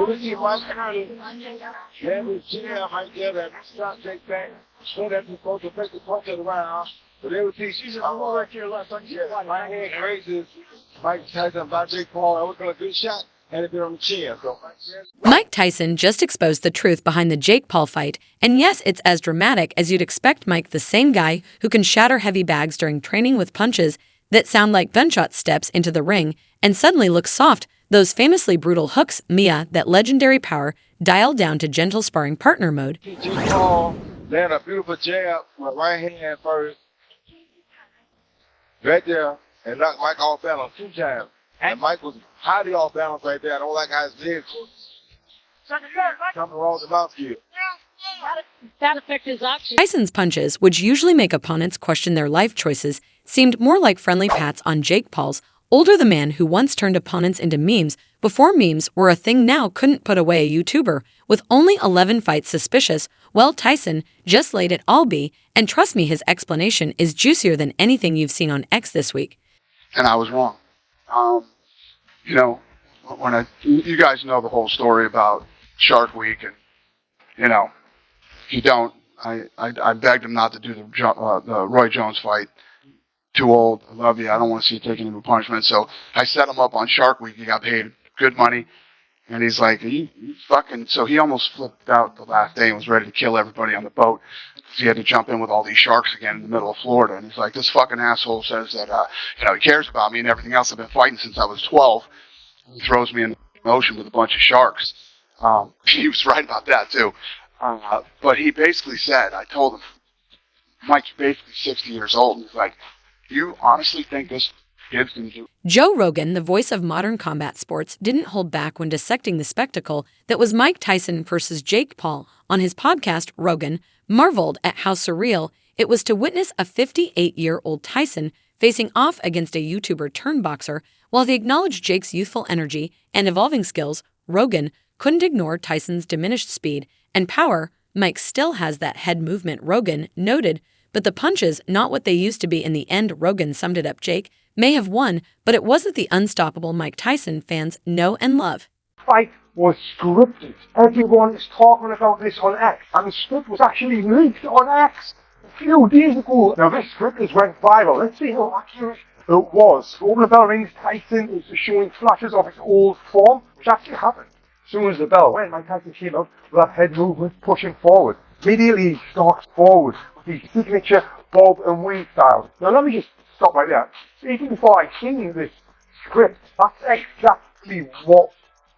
We keep one county. Then we jam right there that stop take back. So that we supposed to make the punch around. But they would teach you right here left. My hand raises Mike Tyson by Jake Paul. I was going to do a shot and it been on the chin. So Mike Tyson just exposed the truth behind the Jake Paul fight, and yes, it's as dramatic as you'd expect. Mike, the same guy who can shatter heavy bags during training with punches that sound like gunshot steps into the ring and suddenly look soft, those famously brutal hooks, Mia, that legendary power, dialed down to gentle sparring partner mode. Jake Paul land a beautiful jab with right hand first. Right there, and knocked Mike off balance 2 times. And Mike was highly off balance right there. I don't like how his legs coming around the mouth here. That affects his options. Tyson's punches, which usually make opponents question their life choices, seemed more like friendly pats on Jake Paul's. Older, the man who once turned opponents into memes before memes were a thing, now couldn't put away a YouTuber with only 11 fights suspicious. Well, Tyson just laid it all be, and trust me, his explanation is juicier than anything you've seen on X this week. And I was wrong. You know, you guys know the whole story about Shark Week, and you know, you don't. I begged him not to do the Roy Jones fight. Too old. I love you. I don't want to see you taking him a punishment. So I set him up on Shark Week. He got paid good money. And he's like, you fucking... So he almost flipped out the last day and was ready to kill everybody on the boat. He had to jump in with all these sharks again in the middle of Florida. And he's like, this fucking asshole says that, you know, he cares about me and everything else. I've been fighting since I was 12. He throws me in the ocean with a bunch of sharks. He was right about that, too. But he basically said, I told him, Mike, you're basically 60 years old. And he's like, you honestly think this kid's going to do? Joe Rogan, the voice of modern combat sports, didn't hold back when dissecting the spectacle that was Mike Tyson versus Jake Paul. On his podcast, Rogan marveled at how surreal it was to witness a 58-year-old Tyson facing off against a YouTuber turned boxer. While he acknowledged Jake's youthful energy and evolving skills, Rogan couldn't ignore Tyson's diminished speed and power. Mike still has that head movement, Rogan noted, but the punches, not what they used to be. In the end, Rogan summed it up, Jake may have won, but it wasn't the unstoppable Mike Tyson fans know and love. Fight was scripted. Everyone is talking about this on X, and the script was actually leaked on X a few days ago. Now this script has went viral. Let's see how accurate it was. Opening the bell rings, Tyson is showing flashes of his old form, which actually happened. As soon as the bell went, Mike Tyson came out with that head movement pushing forward. Immediately he stalks forward with his signature bob and weave style. Now let me just stop right there. Even before I seen this script, that's exactly what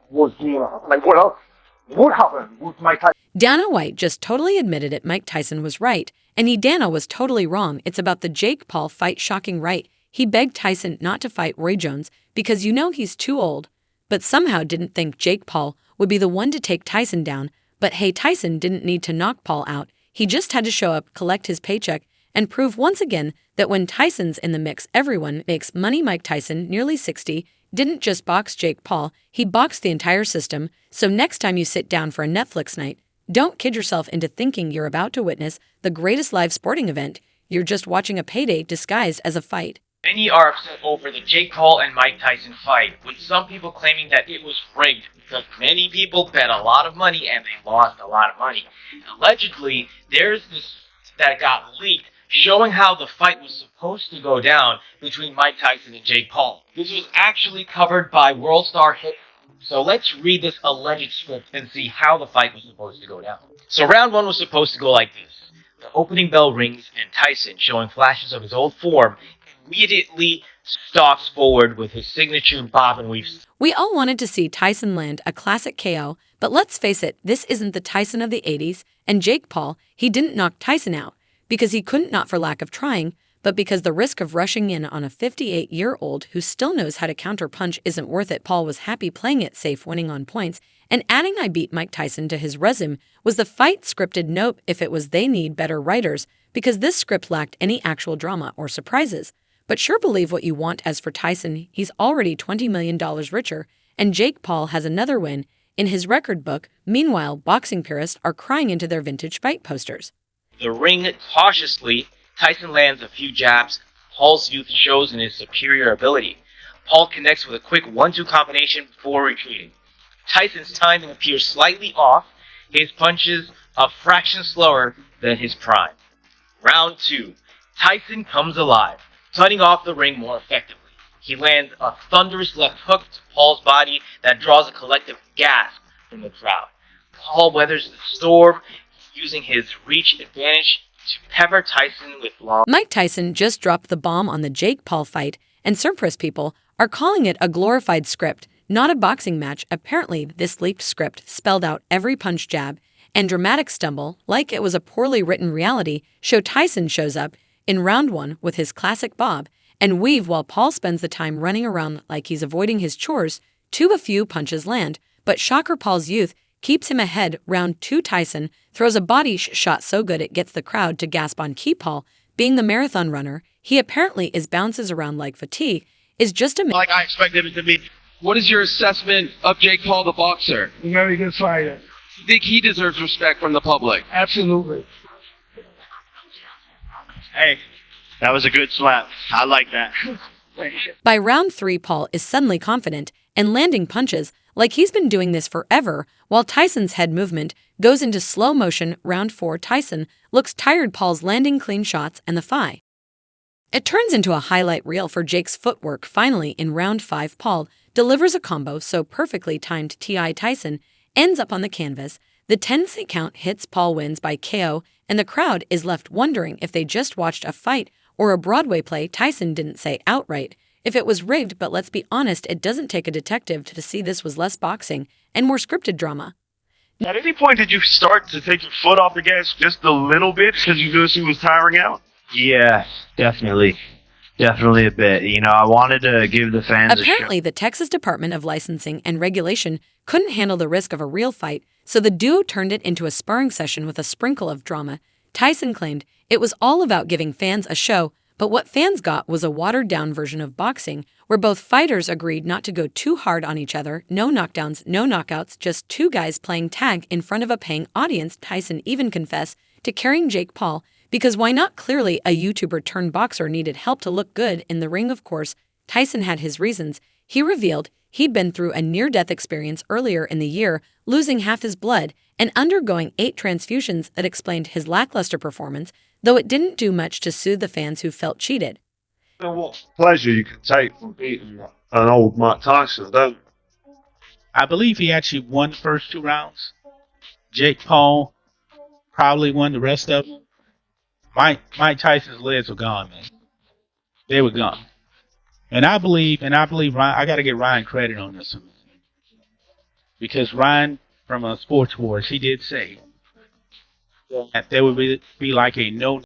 was going to happen. Like, what else would happen with Mike Tyson? Dana White just totally admitted it. Mike Tyson was right, and Dana was totally wrong. It's about the Jake Paul fight. Shocking, right? He begged Tyson not to fight Roy Jones because you know he's too old, but somehow didn't think Jake Paul would be the one to take Tyson down. But hey, Tyson didn't need to knock Paul out. He just had to show up, collect his paycheck, and prove once again that when Tyson's in the mix, everyone makes money. Mike Tyson, nearly 60, didn't just box Jake Paul, he boxed the entire system. So next time you sit down for a Netflix night, don't kid yourself into thinking you're about to witness the greatest live sporting event. You're just watching a payday disguised as a fight. Many are upset over the Jake Paul and Mike Tyson fight, with some people claiming that it was rigged because many people bet a lot of money and they lost a lot of money. Allegedly, there's this that got leaked showing how the fight was supposed to go down between Mike Tyson and Jake Paul. This was actually covered by World Star Hit. So let's read this alleged script and see how the fight was supposed to go down. So round one was supposed to go like this. The opening bell rings and Tyson, showing flashes of his old form, immediately stalks forward with his signature bob and weave. We all wanted to see Tyson land a classic KO, but let's face it, this isn't the Tyson of the 80s, and Jake Paul, he didn't knock Tyson out because he couldn't, not for lack of trying, but because the risk of rushing in on a 58-year-old who still knows how to counterpunch isn't worth it. Paul was happy playing it safe, winning on points, and adding "I beat Mike Tyson" to his resume. Was the fight scripted? Nope. If it was, they need better writers, because this script lacked any actual drama or surprises. But sure, believe what you want. As for Tyson, he's already $20 million richer, and Jake Paul has another win in his record book. Meanwhile, boxing purists are crying into their vintage fight posters. The ring cautiously, Tyson lands a few jabs. Paul's youth shows in his superior ability. Paul connects with a quick 1-2 combination before retreating. Tyson's timing appears slightly off, his punches a fraction slower than his prime. Round 2. Tyson comes alive, cutting off the ring more effectively. He lands a thunderous left hook to Paul's body that draws a collective gasp from the crowd. Paul weathers the storm, using his reach advantage to pepper Tyson with long. Mike Tyson just dropped the bomb on the Jake Paul fight, and surprise people are calling it a glorified script, not a boxing match. Apparently, this leaked script spelled out every punch, jab, and dramatic stumble like it was a poorly written reality show. Tyson shows up in round 1 with his classic bob and weave while Paul spends the time running around like he's avoiding his chores. A few punches land, but shocker, Paul's youth keeps him ahead. Round 2, Tyson throws a body shot so good it gets the crowd to gasp on key. Paul, being the marathon runner he apparently is, bounces around like fatigue, is just a like I expected it to be. What is your assessment of Jake Paul, the boxer? Very good fighter. You think he deserves respect from the public? Absolutely. Hey, that was a good slap. I like that. By round 3, Paul is suddenly confident and landing punches like he's been doing this forever, while Tyson's head movement goes into slow motion. Round 4, Tyson looks tired. Paul's landing clean shots and the fight. It turns into a highlight reel for Jake's footwork. Finally, in round 5, Paul delivers a combo so perfectly timed Tyson ends up on the canvas. The 10 count hits. Paul wins by KO, and the crowd is left wondering if they just watched a fight or a Broadway play. Tyson didn't say outright if it was rigged, but let's be honest, it doesn't take a detective to see this was less boxing and more scripted drama. At any point, did you start to take your foot off the gas just a little bit because you knew she was tiring out? Yeah, definitely. Definitely a bit. You know, I wanted to give the fans Apparently, the Texas Department of Licensing and Regulation couldn't handle the risk of a real fight, so the duo turned it into a sparring session with a sprinkle of drama. Tyson claimed it was all about giving fans a show, but what fans got was a watered-down version of boxing, where both fighters agreed not to go too hard on each other. No knockdowns, no knockouts, just two guys playing tag in front of a paying audience. Tyson even confessed to carrying Jake Paul, because why not? Clearly, a YouTuber turned boxer needed help to look good in the ring. Of course, Tyson had his reasons. He revealed he'd been through a near-death experience earlier in the year, losing half his blood and undergoing 8 transfusions. That explained his lackluster performance, though it didn't do much to soothe the fans who felt cheated. What pleasure you can take from beating an old Mike Tyson, don't you? I believe he actually won the first 2 rounds. Jake Paul probably won the rest of them. Mike Tyson's legs were gone, man. They were gone. And I believe Ryan, I got to give Ryan credit on this one. Because Ryan, from Sports Wars, he did say that there would be like a no